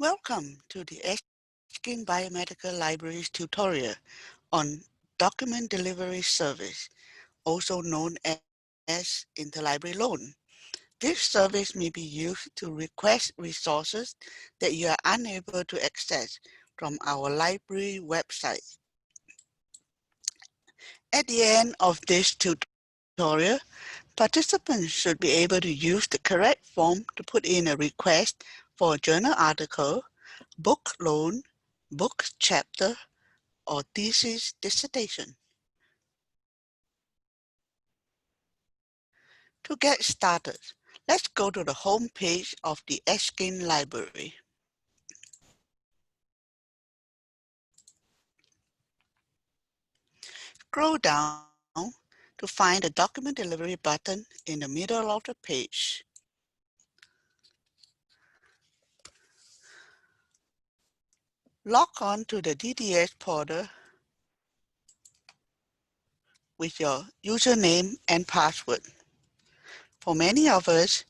Welcome to the Asking Biomedical Libraries tutorial on Document Delivery Service, also known as Interlibrary Loan. This service may be used to request resources that you are unable to access from our library website. At the end of this tutorial, participants should be able to use the correct form to put in a request for a journal article, book loan, book chapter, or thesis dissertation. To get started, let's go to the home page of the Erskine Library. Scroll down to find the Document Delivery button in the middle of the page. Log on to the DDS portal with your username and password. For many of us,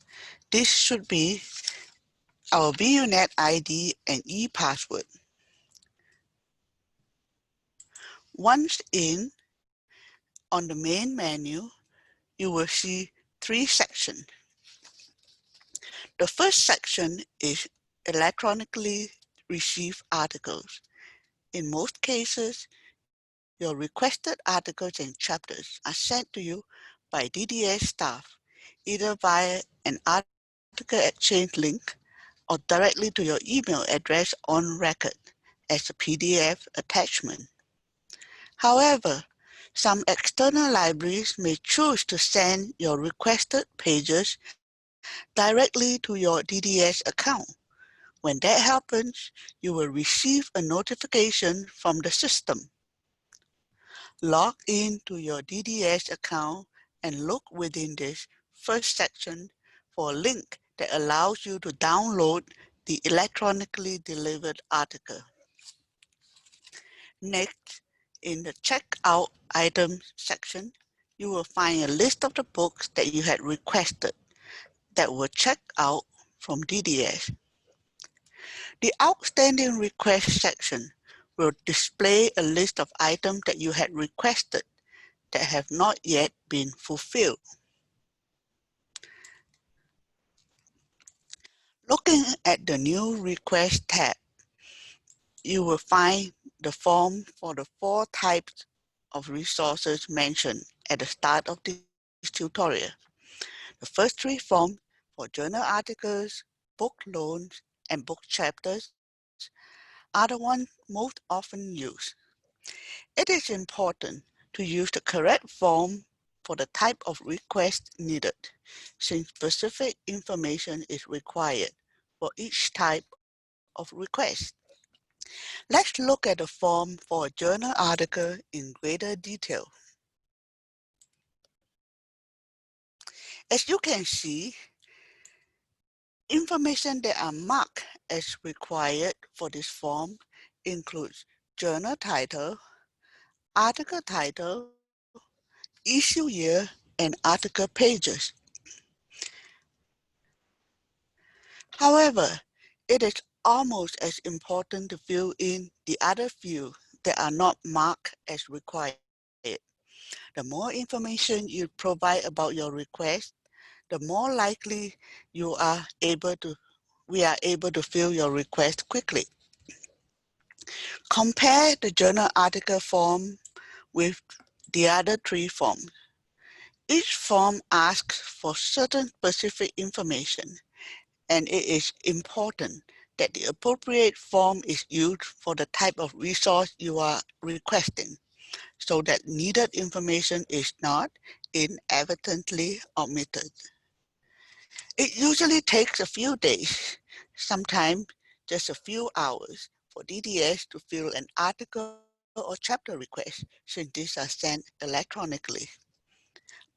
this should be our VUNet ID and e-password. Once in, on the main menu, you will see three sections. The first section is electronically received articles. In most cases, your requested articles and chapters are sent to you by DDS staff, either via an article exchange link or directly to your email address on record as a PDF attachment. However, some external libraries may choose to send your requested pages directly to your DDS account. When that happens, you will receive a notification from the system. Log into your DDS account and look within this first section for a link that allows you to download the electronically delivered article. Next, in the Checkout Items section, you will find a list of the books that you had requested that were checked out from DDS. The Outstanding Request section will display a list of items that you had requested that have not yet been fulfilled. Looking at the New Request tab, you will find the form for the 4 types of resources mentioned at the start of this tutorial. The first 3 forms for journal articles, book loans, and book chapters are the ones most often used. It is important to use the correct form for the type of request needed, since specific information is required for each type of request. Let's look at the form for a journal article in greater detail. As you can see, information that are marked as required for this form includes journal title, article title, issue year, and article pages. However, it is almost as important to fill in the other few that are not marked as required. The more information you provide about your request, the more likely we are able to fill your request quickly. Compare the journal article form with the other 3 forms. Each form asks for certain specific information, and it is important that the appropriate form is used for the type of resource you are requesting, so that needed information is not inadvertently omitted. It usually takes a few days, sometimes just a few hours, for DDS to fill an article or chapter request, since these are sent electronically.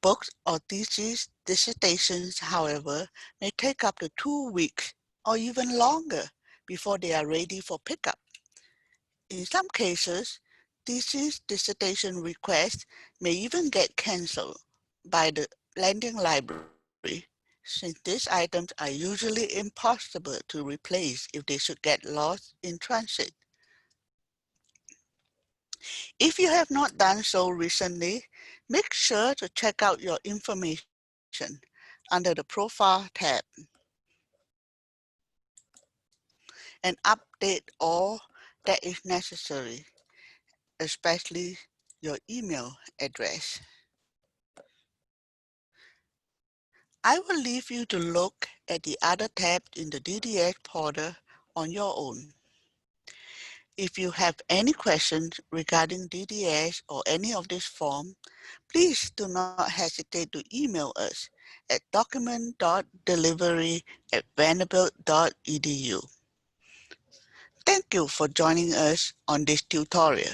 Books or theses, dissertations, however, may take up to 2 weeks or even longer before they are ready for pickup. In some cases, thesis dissertation requests may even get canceled by the lending library, since since these items are usually impossible to replace if they should get lost in transit. If you have not done so recently, make sure to check out your information under the Profile tab and update all that is necessary, especially your email address. I will leave you to look at the other tabs in the DDS portal on your own. If you have any questions regarding DDS or any of this form, please do not hesitate to email us at document.delivery@vanderbilt.edu. Thank you for joining us on this tutorial.